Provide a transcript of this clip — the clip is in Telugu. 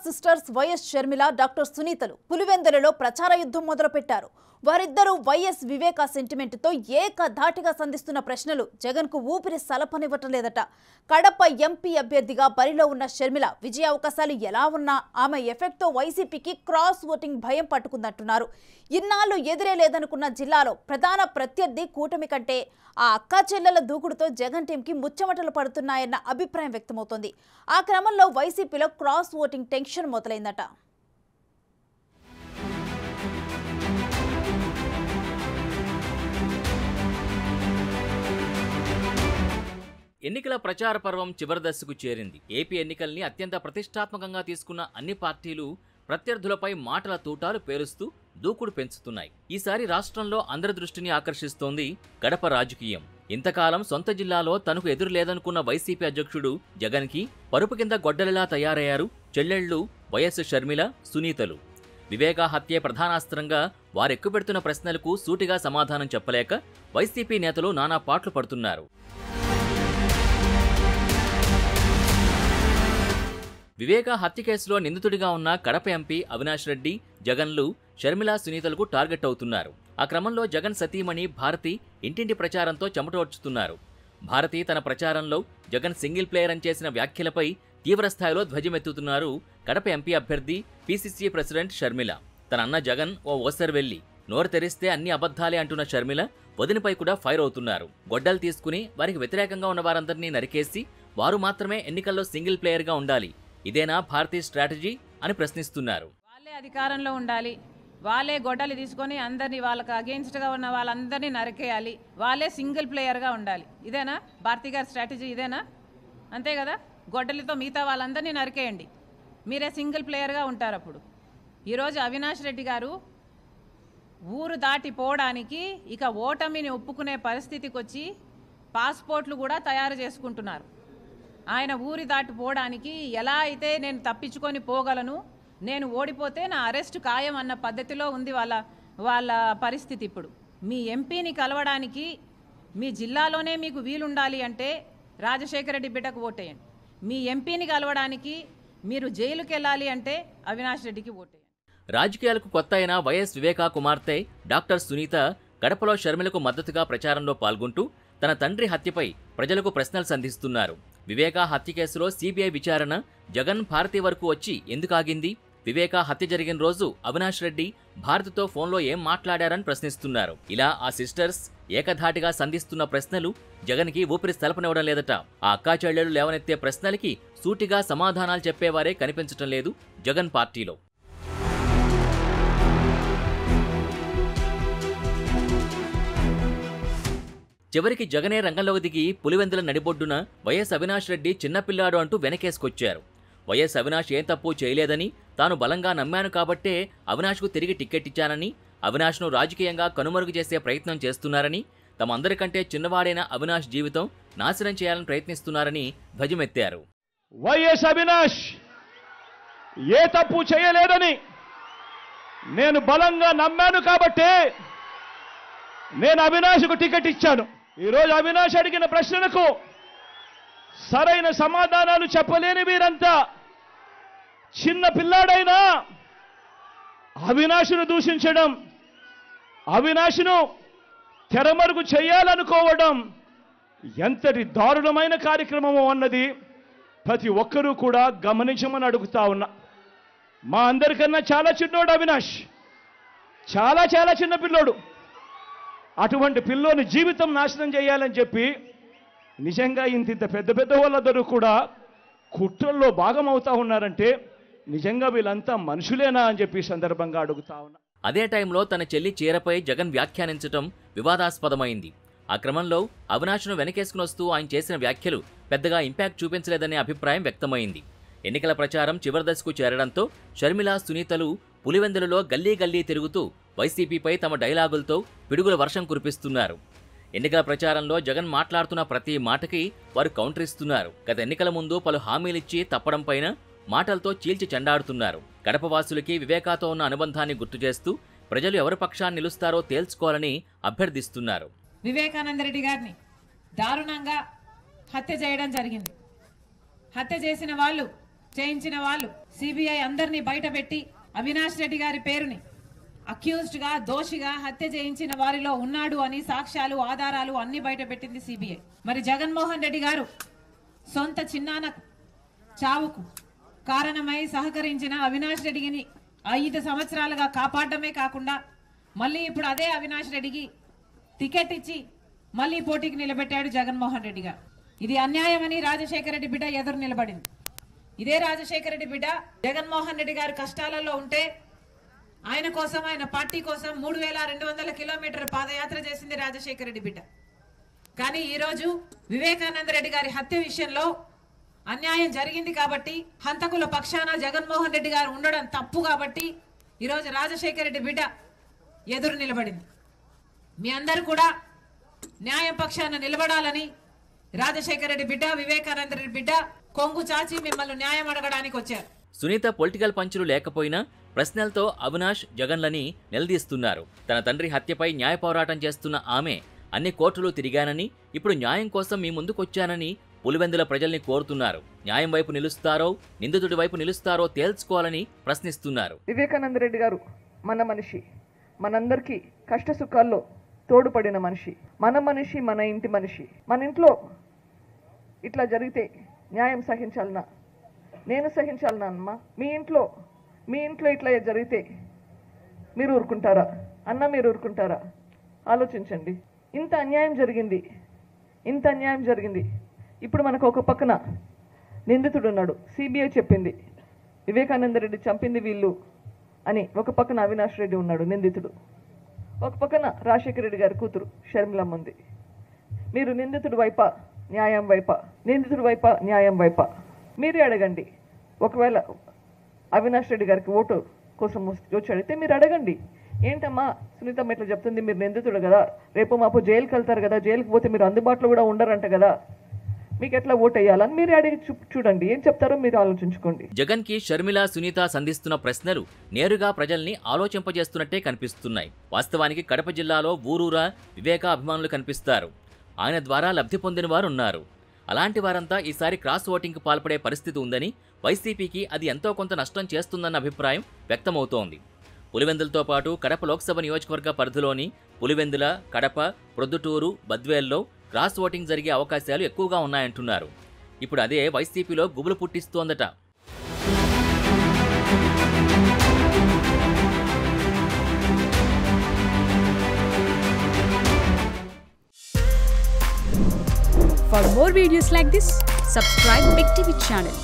సిస్టర్స్ వైఎస్ షర్మిల డాక్టర్ సునీతలు పులివెందులలో ప్రచార యుద్ధం మొదలుపెట్టారు. వారిద్దరూ వైఎస్ వివేక సెంటిమెంట్తో ఏకధాటిగా సంధిస్తున్న ప్రశ్నలు జగన్కు ఊపిరి సలపనివ్వటలేదట. కడప ఎంపీ అభ్యర్థిగా బరిలో ఉన్న షర్మిల విజయ అవకాశాలు ఎలా ఉన్నా ఆమె ఎఫెక్ట్తో వైసీపీకి క్రాస్ ఓటింగ్ భయం పట్టుకుందంటున్నారు. ఇన్నాళ్లు ఎదురే లేదనుకున్న జిల్లాలో ప్రధాన ప్రత్యర్థి కూటమి కంటే ఆ అక్కా చెల్లెల దూకుడుతో జగన్ టీంకి ముచ్చమటలు పడుతున్నాయన్న అభిప్రాయం వ్యక్తమవుతోంది. ఆ క్రమంలో వైసీపీలో క్రాస్ ఓటింగ్ టెన్షన్ మొదలైందట. ఎన్నికల ప్రచార పర్వం చివరి దశకు చేరింది. ఏపీ ఎన్నికల్ని అత్యంత ప్రతిష్టాత్మకంగా తీసుకున్న అన్ని పార్టీలు ప్రత్యర్థులపై మాటల తూటాలు పేరుస్తూ దూకుడు పెంచుతున్నాయి. ఈసారి రాష్ట్రంలో అందరి దృష్టిని ఆకర్షిస్తోంది గడప రాజకీయం. ఇంతకాలం సొంత జిల్లాలో తనకు ఎదురు లేదనుకున్న వైసీపీ అధ్యక్షుడు జగన్కి పరుపు కింద గొడ్డలిలా తయారయ్యారు చెల్లెళ్లు వైఎస్ షర్మిల, సునీతలు. వివేక హత్యే ప్రధానాస్త్రంగా వారెక్కుపెడుతున్న ప్రశ్నలకు సూటిగా సమాధానం చెప్పలేక వైసీపీ నేతలు నానా పాట్లు పడుతున్నారు. వివేక హత్య కేసులో నిందితుడిగా ఉన్న కడప ఎంపీ అవినాష్ రెడ్డి, జగన్లు షర్మిల, సునీతలకు టార్గెట్ అవుతున్నారు. ఆ క్రమంలో జగన్ సతీమణి భారతి ఇంటింటి ప్రచారంతో చెమటోడ్చుతున్నారు. భారతి తన ప్రచారంలో జగన్ సింగిల్ ప్లేయర్ అని చేసిన వ్యాఖ్యలపై తీవ్రస్థాయిలో ధ్వజమెత్తుతున్నారు కడప ఎంపీ అభ్యర్థి పీసీసీ ప్రెసిడెంట్ షర్మిల. తన అన్న జగన్ ఓ ఓసరవెల్లి, నోరు తెరిస్తే అన్ని అబద్ధాలే అంటున్న షర్మిల వదినపై కూడా ఫైర్ అవుతున్నారు. గొడ్డలు తీసుకుని వారికి వ్యతిరేకంగా ఉన్న వారందరినీ నరికేసి వారు మాత్రమే ఎన్నికల్లో సింగిల్ ప్లేయర్గా ఉండాలి, ఇదేనా భారతీయ స్ట్రాటజీ అని ప్రశ్నిస్తున్నారు. వాళ్ళే అధికారంలో ఉండాలి, వాళ్ళే గొడ్డలి తీసుకొని అందరినీ వాళ్ళకి అగెయిన్స్ట్గా ఉన్న వాళ్ళందరినీ నరికేయాలి, వాళ్ళే సింగిల్ ప్లేయర్గా ఉండాలి, ఇదేనా భారతీ గారి స్ట్రాటజీ? ఇదేనా? అంతే కదా, గొడ్డలితో మిగతా వాళ్ళందరినీ నరికేయండి, మీరే సింగిల్ ప్లేయర్గా ఉంటారు. అప్పుడు ఈరోజు అవినాష్ రెడ్డి గారు ఊరు దాటిపోవడానికి ఇక ఓటమిని ఒప్పుకునే పరిస్థితికి వచ్చి పాస్పోర్ట్లు కూడా తయారు చేసుకుంటున్నారు. ఆయన ఊరి దాటిపోవడానికి ఎలా అయితే నేను తప్పించుకొని పోగలను, నేను ఓడిపోతే నా అరెస్ట్ ఖాయం అన్న పద్ధతిలో ఉంది వాళ్ళ పరిస్థితి. ఇప్పుడు మీ ఎంపీని కలవడానికి మీ జిల్లాలోనే మీకు వీలుండాలి అంటే రాజశేఖర రెడ్డి బిడ్డకు ఓటేయండి. మీ ఎంపీని కలవడానికి మీరు జైలుకి వెళ్ళాలి అంటే అవినాష్ రెడ్డికి ఓటేయండి. రాజకీయాలకు కొత్త అయిన వైఎస్ వివేకా కుమార్తె డాక్టర్ సునీత గడపలో షర్మిలకు మద్దతుగా ప్రచారంలో పాల్గొంటూ తన తండ్రి హత్యపై ప్రజలకు ప్రశ్నలు సంధిస్తున్నారు. వివేకా హత్య కేసులో సిబిఐ విచారణ జగన్ భారతి వరకు వచ్చి ఎందుకు ఆగింది? వివేకా హత్య జరిగిన రోజు అవినాష్ రెడ్డి భారతితో ఫోన్లో ఏం మాట్లాడారని ప్రశ్నిస్తున్నారు. ఇలా ఆ సిస్టర్స్ ఏకధాటిగా సంధిస్తున్న ప్రశ్నలు జగన్కి ఊపిరి సలపనివ్వడం లేదట. ఆ అక్కా చెల్లెలు లేవనెత్తే ప్రశ్నలకి సూటిగా సమాధానాలు చెప్పేవారే కనిపించటం లేదు జగన్ పార్టీలో. చివరికి జగనే రంగంలోకి దిగి పులివెందుల నడిబొడ్డున వైఎస్ అవినాష్ రెడ్డి చిన్నపిల్లాడు అంటూ వెనకేసుకొచ్చారు. వైఎస్ అవినాష్ ఏం తప్పు చేయలేదని, తాను బలంగా నమ్మాను కాబట్టే అవినాష్కు తిరిగి టికెట్ ఇచ్చానని, అవినాష్ను రాజకీయంగా కనుమరుగు చేసే ప్రయత్నం చేస్తున్నారని, తమందరికంటే చిన్నవాడైన అవినాష్ జీవితం నాశనం చేయాలని ప్రయత్నిస్తున్నారని ధ్వజమెత్తారు. వైఎస్ అవినాష్ ఏ తప్పు చేయలేదని నేను బలంగా నమ్మాను కాబట్టే నేను అవినాష్కు టికెట్ ఇచ్చాను. ఈరోజు అవినాష్ అడిగిన ప్రశ్నలకు సరైన సమాధానాలు చెప్పలేని వీరంతా చిన్న పిల్లాడైనా అవినాష్ను దూషించడం, అవినాష్ను తెరమరుగు చేయాలనుకోవడం ఎంతటి దారుణమైన కార్యక్రమమో అన్నది ప్రతి ఒక్కరూ కూడా గమనించమని అడుగుతా ఉన్నా. మా అందరికన్నా చాలా చిన్నోడు అవినాష్, చాలా చాలా చిన్న పిల్లోడు. అటువంటి పిల్లోని జీవితం నాశనం చేయాలని చెప్పి నిజంగా ఇంత పెద్ద పెద్ద వాళ్ళందరూ కూడా కుట్రల్లో భాగమవుతా ఉన్నారంటే నిజంగా వీళ్ళంతా మనుషులేనా అని చెప్పి సందర్భంగా అడుగుతా ఉన్నా. అదే టైంలో తన చెల్లి చీరపై జగన్ వ్యాఖ్యానించడం వివాదాస్పదమైంది. ఆ క్రమంలో అవినాష్ను వెనకేసుకుని వస్తూ ఆయన చేసిన వ్యాఖ్యలు పెద్దగా ఇంపాక్ట్ చూపించలేదనే అభిప్రాయం వ్యక్తమైంది. ఎన్నికల ప్రచారం చివరి దశకు చేరడంతో షర్మిల, సునీతలు పులివెందులలో గల్లీ గల్లీ తిరుగుతూ వైసీపీపై తమ డైలాగులతో పిడుగుల వర్షం కురిపిస్తున్నారు. ఎన్నికల ప్రచారంలో జగన్ మాట్లాడుతున్న ప్రతి మాటకి వారు కౌంటర్ ఇస్తున్నారు. గత ఎన్నికల ముందు పలు హామీలిచ్చి తప్పడం పైన మాటలతో చీల్చి చెండాడుతున్నారు. గడపవాసులకి వివేకాతో ఉన్న అనుబంధాన్ని గుర్తు చేస్తూ ప్రజలు ఎవరి పక్షాన్ని నిలుస్తారో తేల్చుకోవాలని అభ్యర్థిస్తున్నారు. వివేకానంద రెడ్డి గారిని దారుణంగా హత్య చేయడం జరిగింది. హత్య చేసిన వాళ్ళు చేయించిన వాళ్ళు సిబిఐ అందరినీ బయటపెట్టి అవినాష్ రెడ్డి గారి పేరుని అక్యూజ్డ్ గా దోషిగా హత్య చేయించిన వారిలో ఉన్నాడు అని సాక్ష్యాలు ఆధారాలు అన్ని బయటపెట్టింది సిబిఐ. మరి జగన్మోహన్ రెడ్డి గారు సొంత చిన్నాన చావుకు కారణమై సహకరించిన అవినాష్ రెడ్డిని 5 సంవత్సరాలుగా కాపాడమే కాకుండా మళ్ళీ ఇప్పుడు అదే అవినాష్ రెడ్డికి టికెట్ ఇచ్చి మళ్ళీ పోటీకి నిలబెట్టాడు జగన్మోహన్ రెడ్డి గారు. ఇది అన్యాయమని రాజశేఖర రెడ్డి బిడ్డ ఎదురు నిలబడింది. ఇదే రాజశేఖర రెడ్డి బిడ్డ జగన్మోహన్ రెడ్డి గారు కష్టాలలో ఉంటే ఆయన కోసం, ఆయన పార్టీ కోసం 3200 కిలోమీటర్ల పాదయాత్ర చేసింది రాజశేఖర రెడ్డి బిడ్డ. కానీ ఈరోజు వివేకానంద రెడ్డి గారి హత్య విషయంలో అన్యాయం జరిగింది కాబట్టి, హంతకుల పక్షాన జగన్మోహన్ రెడ్డి గారు ఉండడం తప్పు కాబట్టి ఈరోజు రాజశేఖర రెడ్డి బిడ్డ ఎదురు నిలబడింది. మీ అందరూ కూడా న్యాయం పక్షాన నిలబడాలని రాజశేఖర రెడ్డి బిడ్డ, వివేకానంద రెడ్డి బిడ్డ కొంగు చాచి మిమ్మల్ని న్యాయం అడగడానికి వచ్చారు. సునీత పొలిటికల్ పంచులు లేకపోయినా ప్రశ్నలతో అవినాష్, జగన్లని నిలదీస్తున్నారు. తన తండ్రి హత్యపై న్యాయ పోరాటం చేస్తున్న ఆమె అన్ని కోర్టులు తిరిగానని, ఇప్పుడు న్యాయం కోసం మీ ముందుకొచ్చానని పులివెందుల ప్రజల్ని కోరుతున్నారు. న్యాయం వైపు నిలుస్తారో, నిందితుడి వైపు నిలుస్తారో తేల్చుకోవాలని ప్రశ్నిస్తున్నారు. వివేకానంద రెడ్డి గారు మన మనిషి, మనందరికీ కష్ట సుఖాల్లో తోడుపడిన మనిషి, మన మనిషి, మన ఇంటి మనిషి. మన ఇంట్లో ఇట్లా జరిగితే న్యాయం సహించాలనా? నేను సహించాలనా అమ్మా? మీ ఇంట్లో ఇట్లా జరిగితే మీరు ఊరుకుంటారా అన్న? మీరు ఊరుకుంటారా? ఆలోచించండి. ఇంత అన్యాయం జరిగింది. ఇప్పుడు మనకు ఒక పక్కన నిందితుడు ఉన్నాడు. సిబిఐ చెప్పింది వివేకానంద రెడ్డి చంపింది వీళ్ళు అని. ఒక పక్కన అవినాష్ రెడ్డి ఉన్నాడు నిందితుడు. ఒక పక్కన రాజశేఖర రెడ్డి గారి కూతురు షర్మిలమ్మ ఉంది. మీరు నిందితుడి వైపా, న్యాయం వైపా? నిందితుడి వైపా, న్యాయం వైపా? మీరే అడగండి. ఒకవేళ అవినాష్ రెడ్డి గారికి ఓటు కోసం వచ్చి అడిగితే మీరు అడగండి, ఏంటమ్మా సునీతమ్మ ఇట్లా చెప్తుంది, మీరు నిందితుడు కదా, రేపు మాపు జైలుకి వెళ్తారు కదా, జైలుకి పోతే మీరు అందుబాటులో కూడా ఉండరంట కదా, మీకు ఎట్లా ఓటు వేయాలని మీరు అడిగి చూడండి. ఏం చెప్తారో మీరు ఆలోచించుకోండి. జగన్ కి షర్మిల, సునీత సంధిస్తున్న ప్రశ్నలు నేరుగా ప్రజల్ని ఆలోచింపజేస్తున్నట్టే కనిపిస్తున్నాయి. వాస్తవానికి కడప జిల్లాలో ఊరూరా వివేక అభిమానులు కనిపిస్తారు. ఆయన ద్వారా లబ్ధి పొందిన వారు ఉన్నారు. అలాంటి వారంతా ఈసారి క్రాస్ ఓటింగ్కు పాల్పడే పరిస్థితి ఉందని, వైసీపీకి అది ఎంతో కొంత నష్టం చేస్తుందన్న అభిప్రాయం వ్యక్తమవుతోంది. పులివెందులతో పాటు కడప లోక్సభ నియోజకవర్గ పరిధిలోని పులివెందుల, కడప, ప్రొద్దుటూరు, బద్వేల్లో క్రాస్ ఓటింగ్ జరిగే అవకాశాలు ఎక్కువగా ఉన్నాయంటున్నారు. ఇప్పుడు అదే వైసీపీలో గుబులు పుట్టిస్తోందట. For more videos like this, subscribe Big TV channel.